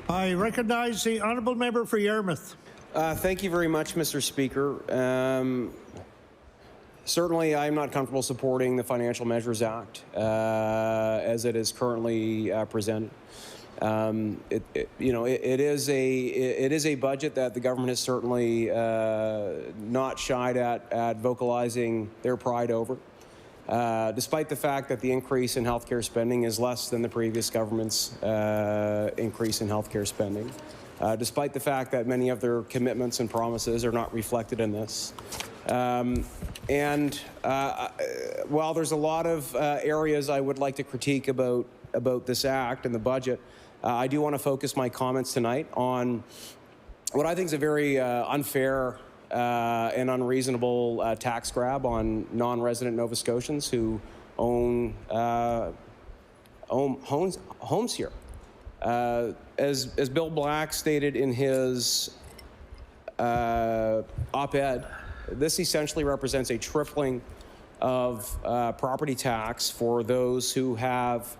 I recognize the honourable member for Yarmouth. Thank you very much, Mr. Speaker. Certainly, I'm not comfortable supporting the Financial Measures Act as it is currently presented. It is a budget that the government has certainly not shied at vocalizing their pride over. Despite the fact that the increase in healthcare spending is less than the previous government's increase in healthcare spending, despite the fact that many of their commitments and promises are not reflected in this. While there's a lot of areas I would like to critique about this act and the budget, I do want to focus my comments tonight on what I think is a very unfair and unreasonable tax grab on non-resident Nova Scotians who own homes here. As Bill Black stated in his op-ed, this essentially represents a tripling of property tax for those who have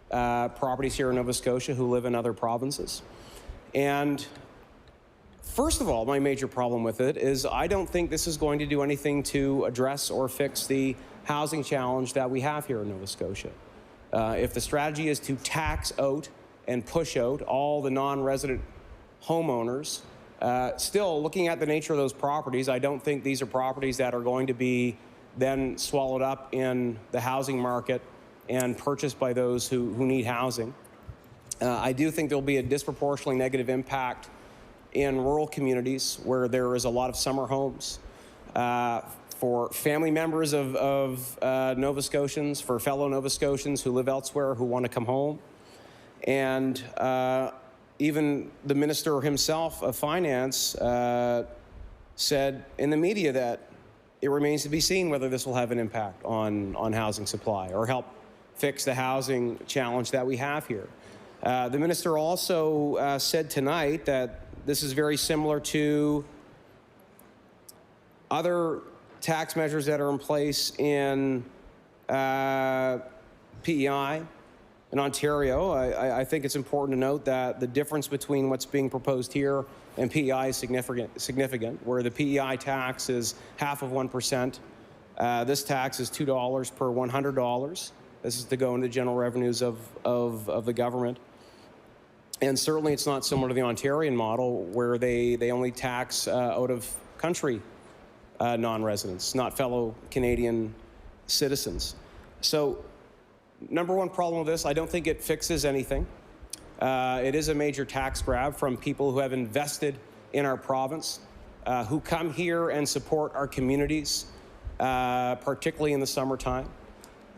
properties here in Nova Scotia who live in other provinces. And first of all, my major problem with it is I don't think this is going to do anything to address or fix the housing challenge that we have here in Nova Scotia. If the strategy is to tax out and push out all the non-resident homeowners, still looking at the nature of those properties, I don't think these are properties that are going to be then swallowed up in the housing market and purchased by those who need housing. I do think there'll be a disproportionately negative impact in rural communities where there is a lot of summer homes for family members of Nova Scotians, for fellow Nova Scotians who live elsewhere who want to come home. And even the Minister himself of Finance said in the media that it remains to be seen whether this will have an impact on housing supply or help fix the housing challenge that we have here. The Minister also said tonight that this is very similar to other tax measures that are in place in PEI in Ontario. I think it's important to note that the difference between what's being proposed here and PEI is significant, where the PEI tax is half of 1%. This tax is $2 per $100. This is to go into general revenues of the government. And certainly it's not similar to the Ontarian model where they only tax out-of-country non-residents, not fellow Canadian citizens. So number one problem with this, I don't think it fixes anything. It is a major tax grab from people who have invested in our province, who come here and support our communities, particularly in the summertime.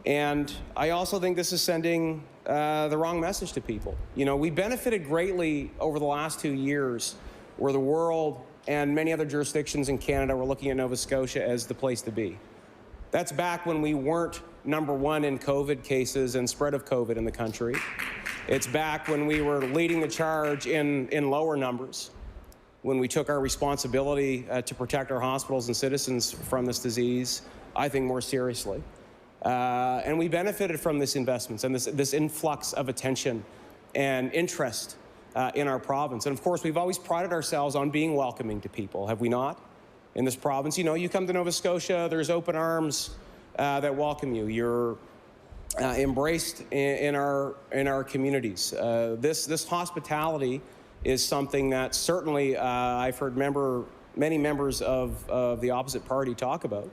And I also think this is sending the wrong message to people. You know, we benefited greatly over the last 2 years where the world and many other jurisdictions in Canada were looking at Nova Scotia as the place to be. That's back when we weren't #1 in COVID cases and spread of COVID in the country. It's back when we were leading the charge in lower numbers, when we took our responsibility to protect our hospitals and citizens from this disease, I think, more seriously. And we benefited from this investments and this influx of attention and interest in our province. And of course, we've always prided ourselves on being welcoming to people, have we not? In this province, you know, you come to Nova Scotia, there's open arms that welcome you. You're embraced in our communities. This hospitality is something that certainly I've heard many members of the opposite party talk about.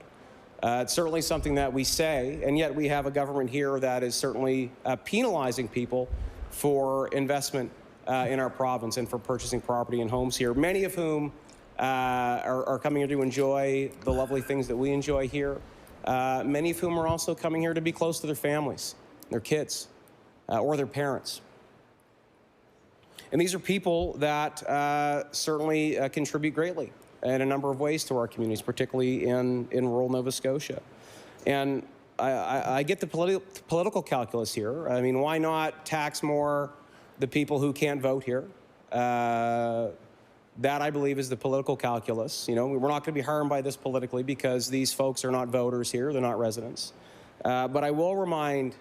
It's certainly something that we say, and yet we have a government here that is certainly penalizing people for investment in our province and for purchasing property and homes here, many of whom are coming here to enjoy the lovely things that we enjoy here. Many of whom are also coming here to be close to their families, their kids, or their parents. And these are people that certainly contribute greatly in a number of ways to our communities, particularly in rural Nova Scotia. And I get the political calculus here. I mean, why not tax more the people who can't vote here? That, I believe, is the political calculus. You know, we're not going to be harmed by this politically because these folks are not voters here. They're not residents. But I will remind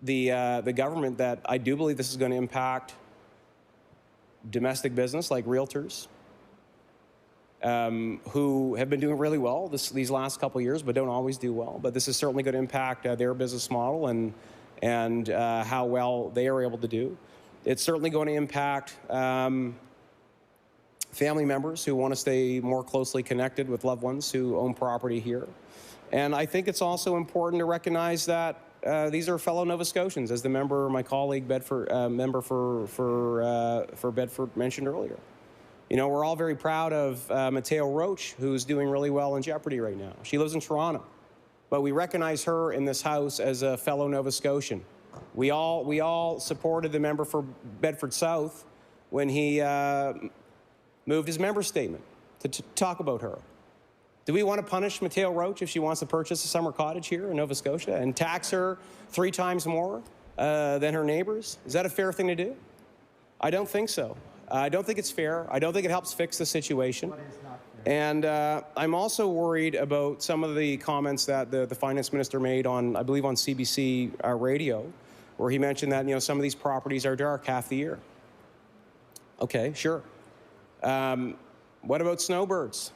the government that I do believe this is going to impact domestic business like realtors who have been doing really well these last couple of years, but don't always do well. But this is certainly going to impact their business model and how well they are able to do. It's certainly going to impact family members who want to stay more closely connected with loved ones who own property here. And I think it's also important to recognize that these are fellow Nova Scotians, as the member, my colleague, member for Bedford mentioned earlier. You know, we're all very proud of Mateo Roach, who's doing really well in Jeopardy right now. She lives in Toronto, but we recognize her in this House as a fellow Nova Scotian. We all supported the member for Bedford South when he moved his member statement to talk about her. Do we want to punish Mateo Roach if she wants to purchase a summer cottage here in Nova Scotia and tax her 3 times more than her neighbors? Is that a fair thing to do? I don't think so. I don't think it's fair. I don't think it helps fix the situation. And I'm also worried about some of the comments that the finance minister made on, I believe, on CBC radio, where he mentioned that, you know, some of these properties are dark half the year. Okay, sure. What about snowbirds?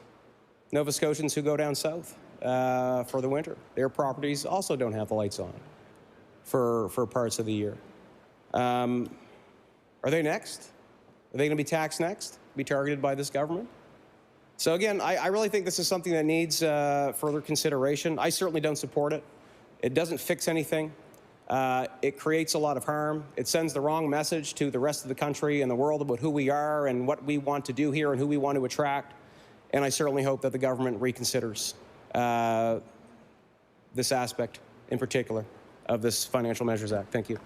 Nova Scotians who go down south for the winter. Their properties also don't have the lights on for parts of the year. Are they next? Are they going to be taxed next? Be targeted by this government? So again, I really think this is something that needs further consideration. I certainly don't support it. It doesn't fix anything. It creates a lot of harm. It sends the wrong message to the rest of the country and the world about who we are and what we want to do here and who we want to attract. And I certainly hope that the government reconsiders this aspect in particular of this Financial Measures Act. Thank you.